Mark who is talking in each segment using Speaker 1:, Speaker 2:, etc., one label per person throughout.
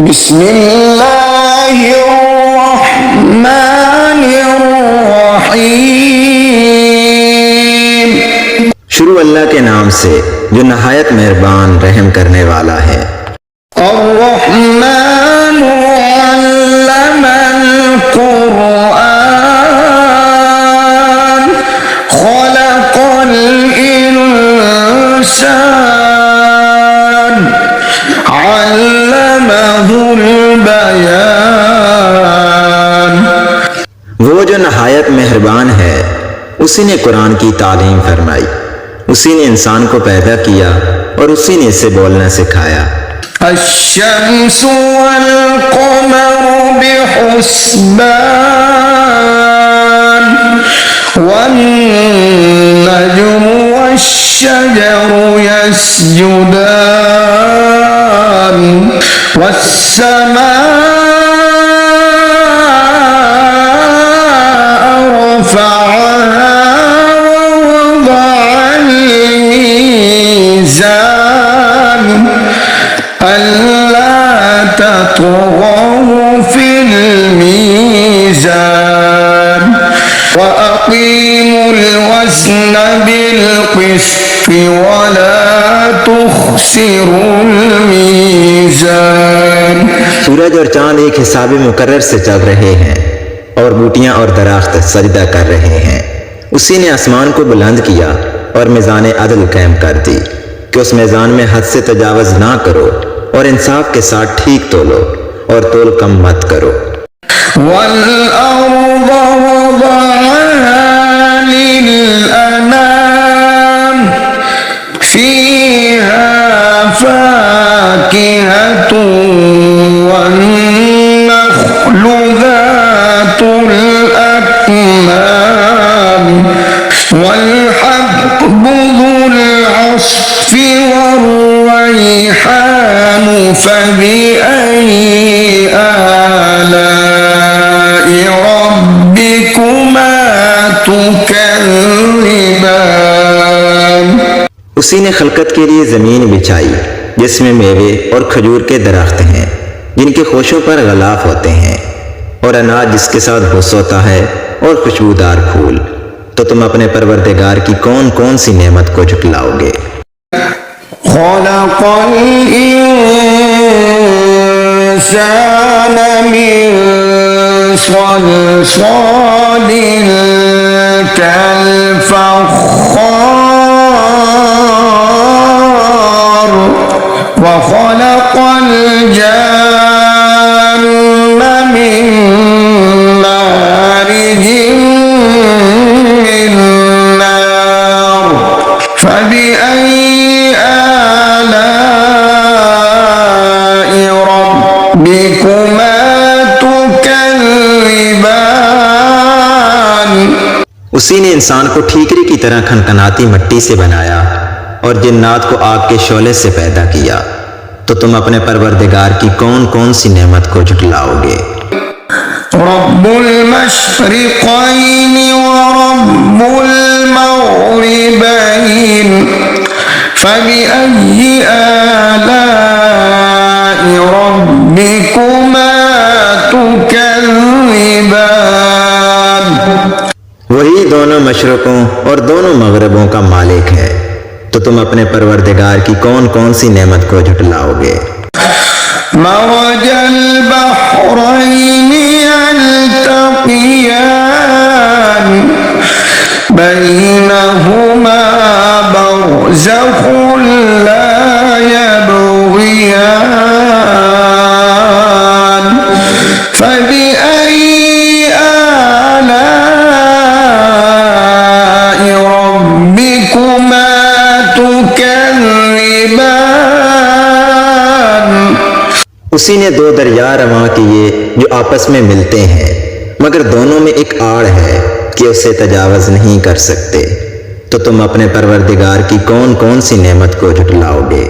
Speaker 1: बिस्मिल्लाहिर्रहमानिर्रहीम।
Speaker 2: शुरू अल्लाह के नाम से जो नहायत मेहरबान रहम करने वाला है।
Speaker 1: अर्रहमानु अल्लमल कुरआन खलक़ल इंसान अल्लमहुल बयान।
Speaker 2: वो जो नहायत मेहरबान है, उसी ने कुरान की तालीम फरमाई, उसी ने इंसान को पैदा किया और उसी ने इसे बोलना सिखाया।
Speaker 1: अश्शम्सु वल क़मरु बिहुस्बान वन्नजुमु वश्शजरु यस्जुदान वस्समाअ रफ़अहा ववضعल मीज़ान अल्ला तत्गौ फिल मीज़ान वअक़ीमुल वज़्न बिल क़िस्ति वला तुख़्सिरुल मीज़ान।
Speaker 2: सूरज और चांद एक हिसाब मुकर्रर से चल रहे हैं और बूटियां और दरख्त सजदा कर रहे हैं। उसी ने आसमान को बुलंद किया और मीज़ान अदल कायम कर दी कि उस मीज़ान में हद से तजावज़ ना करो और इंसाफ के साथ ठीक तोलो और तोल कम मत करो।
Speaker 1: वल अर्ज़ वज़अहा लिल अनाम फ़ीहा फ़ाकिहतुन वन्नख़्लु ज़ातुल अक्माम वल्हब्बु ज़ुल अस्फ़ि वर्रैहान फ़बिअय्यि आलाइ रब्बिकुमा तुकज़्ज़िबान।
Speaker 2: उसी ने खलकत के लिए जमीन बिछाई जिसमें मेवे और खजूर के दरख्त हैं जिनके खोशों पर गलाफ होते हैं, और अनाज जिसके साथ भुस होता है और खुशबूदार फूल। तो तुम अपने परवरदिगार की कौन कौन सी नेमत को झुटलाओगे।
Speaker 1: खलक़ल इंसान मिन सलसालिन कल-फ़ख़्ख़ार व खलक़ल जन्न मिन मारिजिन मिन नार फ़बिअय्यि आलाइ रब्बिकुमा तुकज़्ज़िबान।
Speaker 2: उसी ने इंसान को ठीकरी की तरह खनखनाती मिट्टी से बनाया और जिन्नात को आग के शोले से पैदा किया। तो तुम अपने परवरदिगार की कौन कौन सी नेमत को झुटलाओगे।
Speaker 1: रब्बुल मशरिक़ैनि व रब्बुल मग़रिबैन फ़बिअय्यि आलाइ रब्बिकुमा तुकज़्ज़िबान।
Speaker 2: वही दोनों मशरकों और दोनों मगरबों का मालिक है। तो तुम अपने परवरदिगार की कौन कौन सी नेमत को झुटलाओगे।
Speaker 1: मरजल बहरैनि यल्तक़ियान बैनहुमा बरज़ख़ुन ला यबग़ियान फ़बिअय्यि आलाइ रब्बिकुमा तुकज़्ज़िबान।
Speaker 2: उसी ने दो दरिया रवां किए जो आपस में मिलते हैं, मगर दोनों में एक आड़ है कि उसे तजावज़ नहीं कर सकते। तो तुम अपने परवरदिगार की कौन कौन सी नेमत को झुटलाओगे।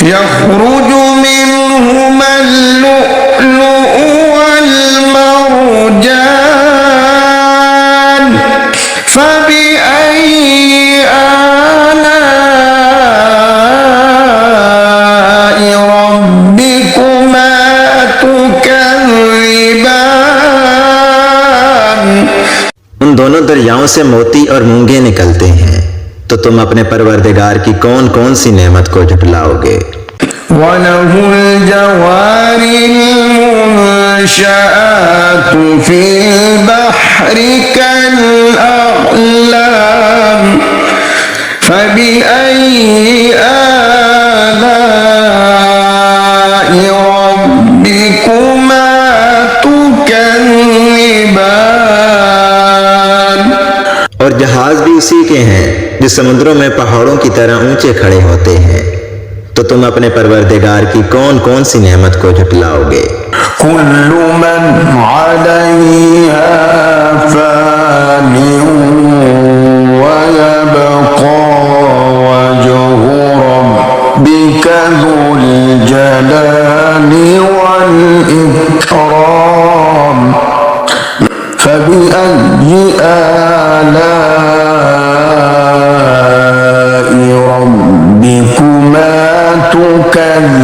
Speaker 1: यख़्रुजु मिन्हुमल लुअ्लुअु वल मरजान फ़बिअय्यि आलाइ रब्बिकुमा
Speaker 2: उन दोनों दरियाओं से मोती और मूंगे निकलते हैं, तो तुम अपने परवरदिगार की कौन कौन सी नेमत को झुटलाओगे।
Speaker 1: وله الجوار المنشآت في البحر كالأعلام فبأي آلاء ربكما تكذبان।
Speaker 2: और जहाज भी उसी के हैं जो समुद्रों में पहाड़ों की तरह ऊंचे खड़े होते हैं, तो तुम अपने परवरदिगार की कौन कौन सी नेमत को झुटलाओगे।
Speaker 1: कुल्लु मन अलैहा फान व यबका वजहु रब्बिका ज़ुल जलाली वल इकराम फबिअय्यि आलाइ रब्बिकुमा तुकज़्ज़िबान।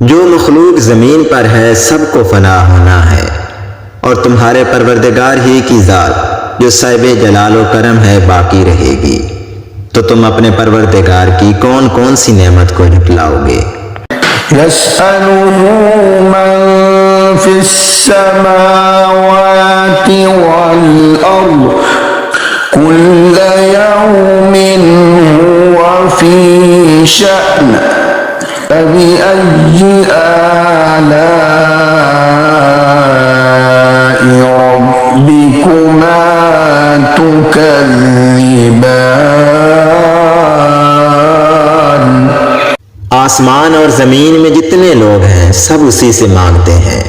Speaker 2: जो मखलूक जमीन पर है सबको फना होना है, और तुम्हारे परवरदिगार ही की जात जो साहिब जलाल व करम है बाकी रहेगी, तो तुम अपने परवरदिगार की कौन कौन सी नेमत को झुटलाओगे।
Speaker 1: यस्अलुहु मन फिस्समावाति वल अर्द कुल्ल यौमिन हुवा फी शअन फबिअय्यि आलाइ रब्बिकुमा तुकज़्ज़िबान।
Speaker 2: आसमान और जमीन में जितने लोग हैं सब उसी से मांगते हैं,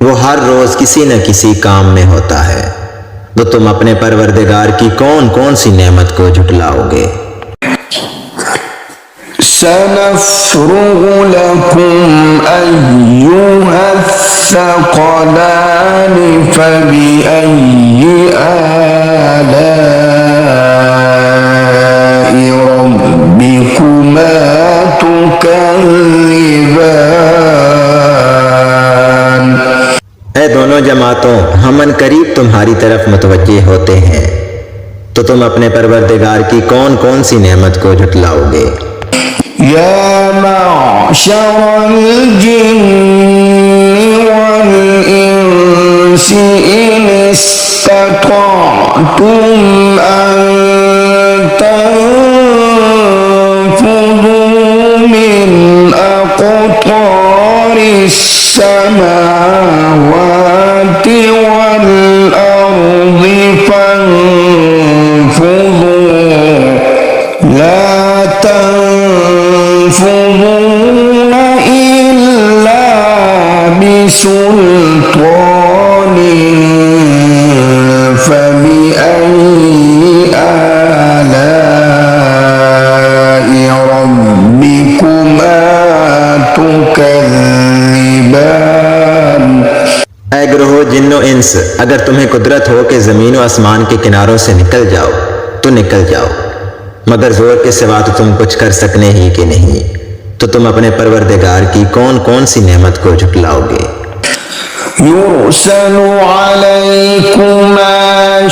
Speaker 2: वो हर रोज किसी न किसी काम में होता है, तो तुम अपने परवरदिगार की कौन कौन सी नेमत को झुटलाओगे।
Speaker 1: सनफ़्रुगु लकुम अय्युहस्सक़लानि फबिअय्यि आलाइ रब्बिकुमा तुकज़्ज़िबान।
Speaker 2: ऐ दोनों जमातों, हम करीब तुम्हारी तरफ मुतवज्जे होते हैं, तो तुम अपने परवरदिगार की कौन कौन सी नेमत को झुटलाओगे।
Speaker 1: या मअशरल जिन्नि वल इंसि इन इस्तताअतुम अन तनफुज़ू मिन अक़तारिस समावाति वल अर्दि फन्फुज़ू ला तन्फुज़ून इल्ला बिसुल्तान फबिअय्यि आलाइ रब्बिकुमा तुकज़्ज़िबान।
Speaker 2: ऐ ग्रोह जिन्नो इंस, अगर तुम्हें कुदरत हो कि जमीन व आसमान के किनारों से निकल जाओ तो निकल जाओ, मगर जोर के सिवा तो तुम कुछ कर सकने ही कि नहीं, तो तुम अपने परवरदिगार की कौन कौन सी नेमत को झुटलाओगे।
Speaker 1: युरसलु अलैकुमा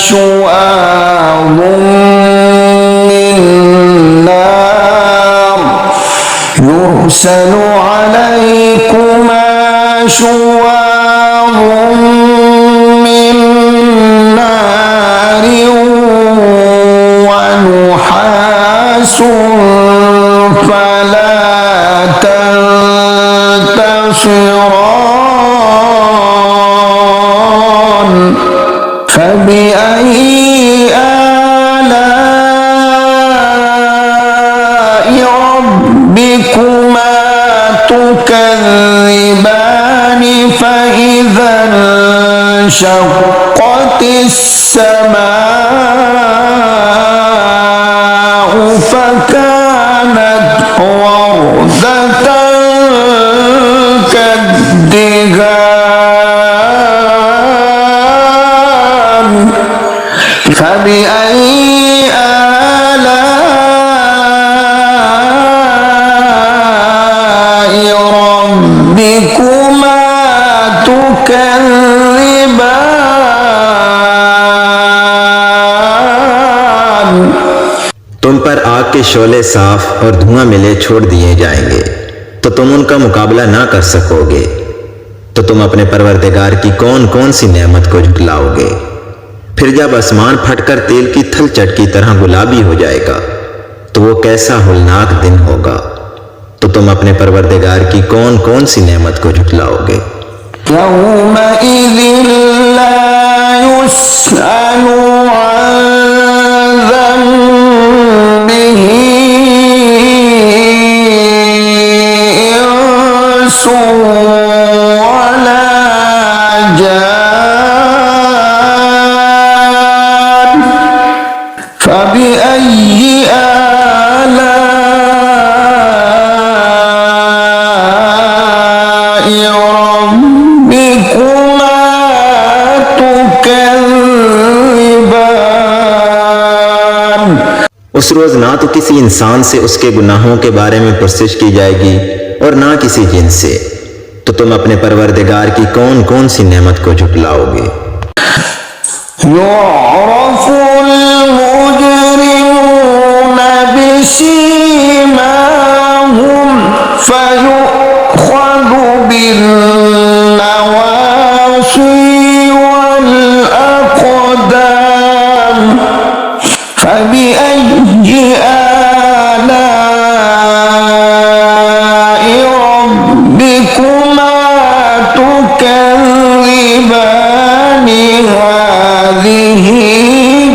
Speaker 1: शुआबुम मिन नार युरसलु अलैकुमा शुआबुम मिन नार व नुहासुन फला तंतशिरान फबिअय्यि आलाइ रब्बिकुमा तुकज़्ज़िबान फइज़ा इंशक़्क़तिस समाउ फकानत वरदतन कद्दिहान फबिअय्यि आलाइ रब्बिकुमा तुकज़्ज़िबान।
Speaker 2: के शोले साफ और धुआं मिले छोड़ दिए जाएंगे तो तुम उनका मुकाबला ना कर सकोगे। तो तुम अपने परवरदिगार की कौन कौन सी नेमत को झुटलाओगे। फिर जब आसमान फटकर तेल की थलचट की तरह गुलाबी हो जाएगा तो वो कैसा होलनाक दिन होगा। तो तुम अपने परवरदिगार की कौन कौन सी नेमत को झुटलाओगे।
Speaker 1: यौमइज़िन ला युस्अलु अन ज़ंबिही इंसुन वला जान फबिअय्यि आलाइ रब्बिकुमा तुकज़्ज़िबान।
Speaker 2: उस रोज ना तो किसी इंसान से उसके गुनाहों के बारे में पुरसिश की जाएगी और ना किसी जिन से। तो तुम अपने परवरदिगार की कौन कौन सी नेमत को झुटलाओगे।
Speaker 1: युअरफुल मुजरिमून बिसीमाहुम फयुख़ज़ु बिन्नवासी वल अक़दाम फबिअय्यि आलाइ रब्बिकुमा तुकज़्ज़िबान। हाज़िहि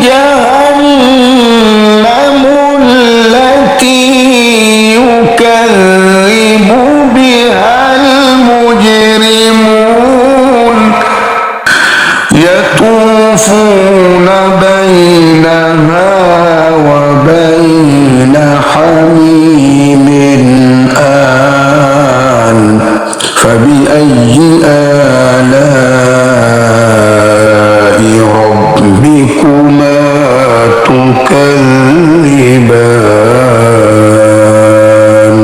Speaker 1: जहन्नमु अल्लती युकज़्ज़िबु बिहल मुजरिमून यतूफ़ून बैनहा व बैन हमीमिन आन फबिअय्यि आलाइ रब्बिकुमा तुकज़्ज़िबान।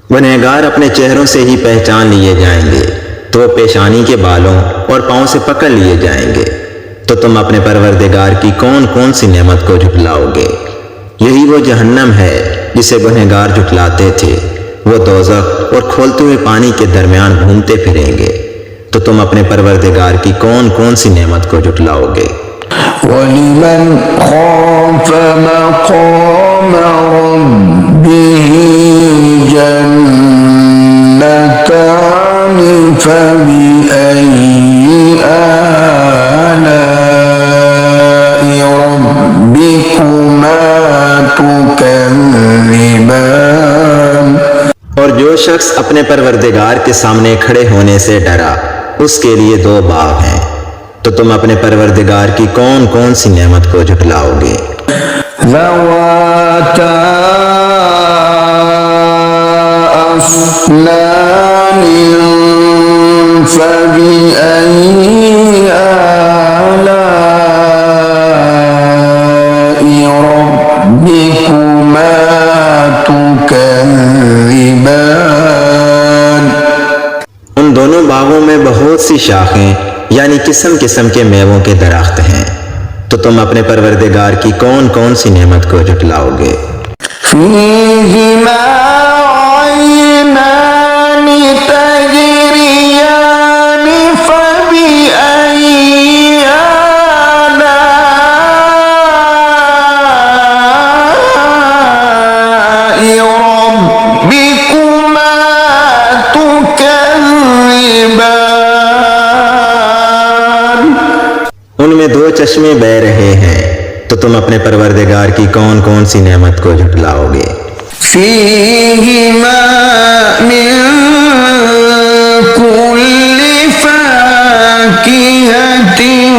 Speaker 2: गुनहगार अपने चेहरों से ही पहचान लिए जाएंगे तो वो पेशानी के बालों और पांव से पकड़ लिए जाएंगे। तो तुम अपने परवरदिगार की कौन कौन सी नेमत को झुटलाओगे। यही वो जहन्नम है जिसे गुनहगार झुटलाते थे। वो दोज़ख और खोलते हुए पानी के दरमियान घूमते फिरेंगे। तो तुम अपने परवरदिगार की कौन कौन सी नेमत को झुटलाओगे।
Speaker 1: वलिमन खाफ मक़ाम रब्बिही जन्नतान फबिअय्यि आलाइ रब्बिकुमा तुकज़्ज़िबान।
Speaker 2: और जो शख्स अपने परवरदिगार के सामने खड़े होने से डरा उसके लिए दो बाग हैं। तो तुम अपने परवरदिगार की कौन कौन सी नेमत को झुटलाओगे।
Speaker 1: ज़वाता अफ़नान फबिअय्यि आलाइ रब्बिकुमा तुकज़्ज़िबान।
Speaker 2: उन दोनों बागों में बहुत सी शाखें यानी किस्म किस्म के मेवों के दरख्त हैं। तो तुम अपने परवरदिगार की कौन कौन सी नेमत को झुटलाओगे।
Speaker 1: फ़ीहिमा ऐनान तजरियान फबिअय्यि आलाइ रब्बिकुमा तुकज़्ज़िबान।
Speaker 2: उनमें दो चश्मे बह रहे हैं। तो तुम अपने परवरदिगार की कौन कौन सी नेमत को झुटलाओगे।
Speaker 1: फ़ीहिमा मिन कुल्लि फ़ाकिहतिन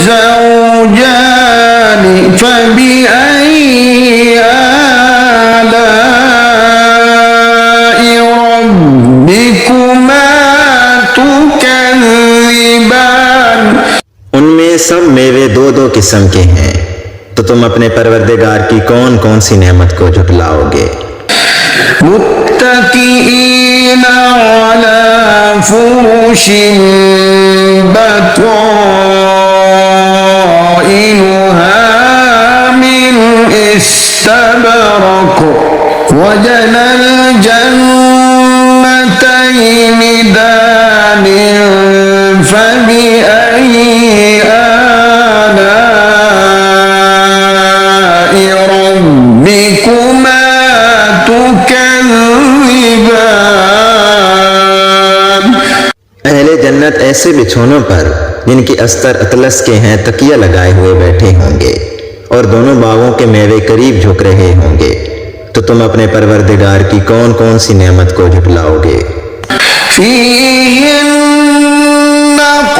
Speaker 1: ज़ौजान फबिअय्यि आलाइ रब्बिकुमा तुकज़्ज़िबान।
Speaker 2: उनमें सब मेवे दो दो किस्म के हैं। तो तुम अपने परवरदिगार की कौन कौन सी नेमत को झुटलाओगे।
Speaker 1: मुत्तकीईन अला फुरुशिन बताइनुहा मिन استبرق وجنى الجنتين دان فبأي آلاء ربكما تكذبان।
Speaker 2: अहले जन्नत ऐसे बिछौनों पर जिनके अस्तर अतलस के हैं तकिया लगाए हुए बैठे होंगे और दोनों बागों के मेवे करीब झुक रहे होंगे। तो तुम अपने परवरदिगार की कौन कौन सी नेमत को झुटलाओगे?
Speaker 1: فيهن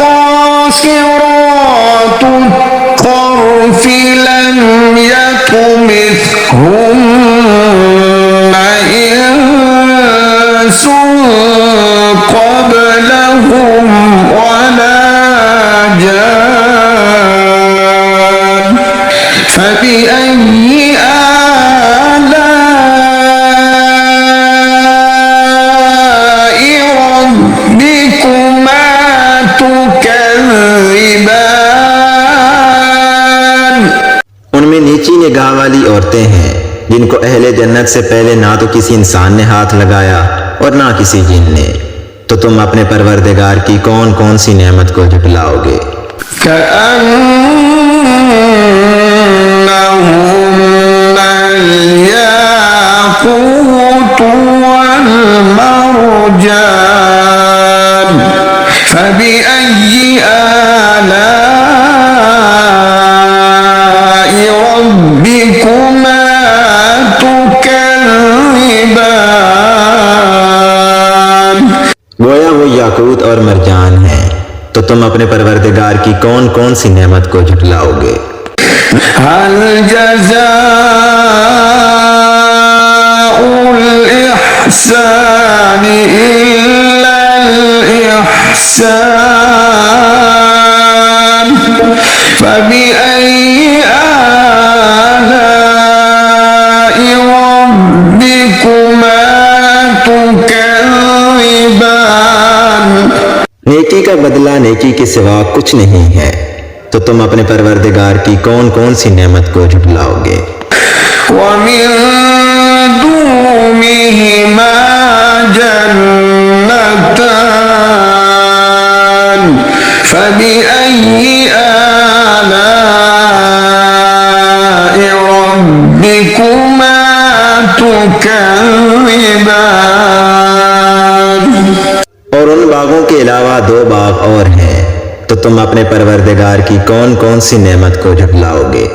Speaker 1: قاصرات الطرف لم يطمثهن إنس قبلهم ولا جان فبأي آلاء ربكما تكذبان।
Speaker 2: उनमें नीची निगाह वाली औरतें हैं जिनको अहले जन्नत से पहले ना तो किसी इंसान ने हाथ लगाया और ना किसी जिन ने। तो तुम अपने परवरदिगार की कौन कौन सी नेमत को झुटलाओगे?
Speaker 1: كأنهن الياقوت والمرجان فبأي آلاء ربكما تكذبان।
Speaker 2: गोया वो याकूत और मरजान हैं। तो तुम अपने परवरदिगार की कौन कौन सी नेमत को झुटलाओगे?
Speaker 1: هل جزاء الإحسان إلا الإحسان فبأي آلاء ربكما تكذبان।
Speaker 2: नेकी का बदला नेकी के सिवा कुछ नहीं है। तो तुम अपने परवरदिगार की कौन कौन सी नेमत को झुटलाओगे?
Speaker 1: ومن دونهما جنتان فبأي آلاء ربكما تكذبان।
Speaker 2: और उन बागों के अलावा दो बाग और हैं। तो तुम अपने परवरदिगार की कौन कौन सी नेमत को झुटलाओगे?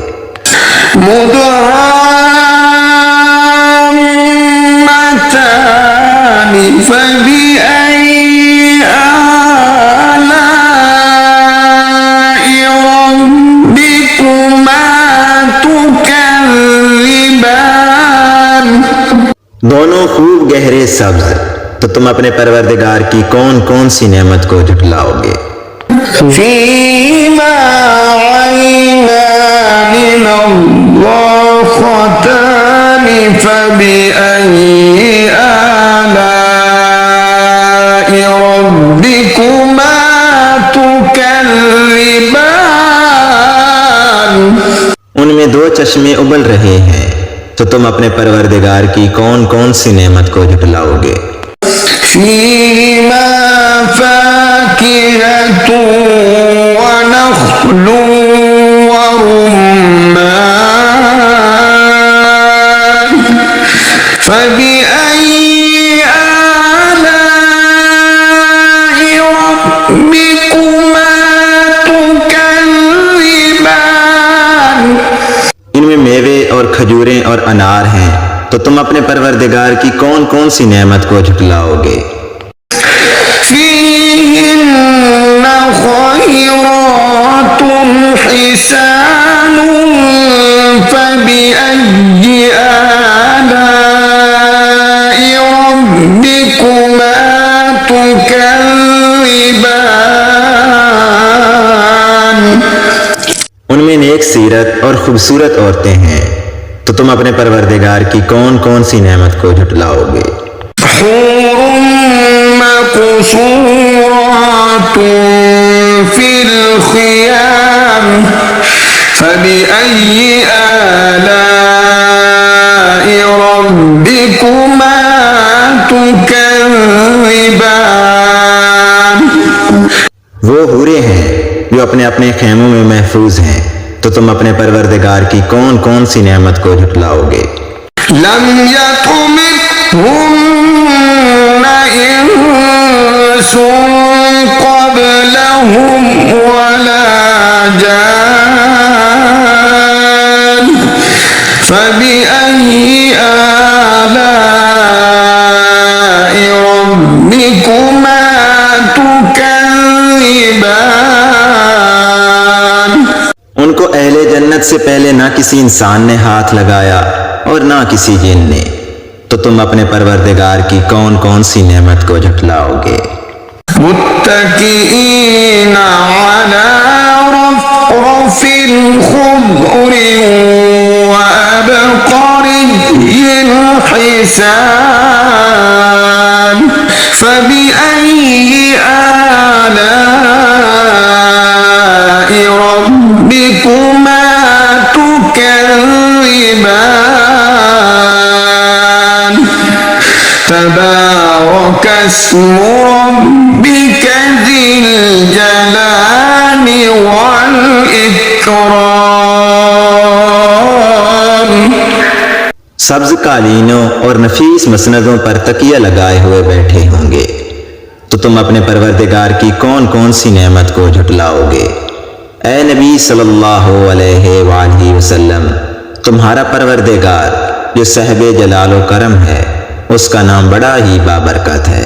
Speaker 1: مدهامتان فبأي آلاء ربكما تكذبان।
Speaker 2: दोनों खूब गहरे सब्ज। तो तुम अपने परवरदिगार की कौन कौन सी नेमत को झुटलाओगे?
Speaker 1: فيهما عينان نضاختان فبأي آلاء ربكما تكذبان।
Speaker 2: उनमें दो चश्मे उबल रहे हैं। तो तुम अपने परवरदिगार की कौन कौन सी नेमत को झुटलाओगे?
Speaker 1: فيهما فاكهة ونخل ورمان فبأي آلاء ربكما تكذبان।
Speaker 2: इनमें मेवे और खजूरें और अनार हैं। तो तुम अपने परवरदिगार की कौन कौन सी नेमत को झुटलाओगे?
Speaker 1: فيهن خيرات حسان فبأي آلاء ربكما تكذبان।
Speaker 2: उनमें नेक सीरत और खूबसूरत औरतें हैं। तो तुम अपने परवरदिगार की कौन कौन सी नेमत को झुटलाओगे?
Speaker 1: مقصورات في الخيام فبأي آلاء ربكما تكذبان
Speaker 2: वो हूरे हैं जो अपने अपने खेमों में महफूज हैं, तो तुम अपने परवरदिगार की कौन कौन सी नेमत को झुटलाओगे।
Speaker 1: لم يطمثهن إنس قبلهم ولا جان فبأي آلاء ربكما تكذبان
Speaker 2: उनको अहले जन्नत से पहले ना किसी इंसान ने हाथ लगाया और ना किसी जिन ने, तो तुम अपने परवरदिगार की कौन कौन सी नेमत को झुटलाओगे।
Speaker 1: मुत्तकीईन अला रफ़रफ़ ख़ुद्र व अबक़रिय्यिन हिसान फ़बिअय्यि आलाइ रब्बिकुमा तुकज़्ज़िबान तबारक अस्मु रब्बिक ज़िल जलाली वल इकराम।
Speaker 2: सब्ज कालीनों और नफीस मसनदों पर तकिया लगाए हुए बैठे होंगे, तो तुम अपने परवरदिगार की कौन कौन सी नेमत को झुटलाओगे। ए नबी सल्लल्लाहु अलैहि वसल्लम, तुम्हारा परवरदिगार जो साहिब जलाल व करम है, उसका नाम बड़ा ही बाबरकत है।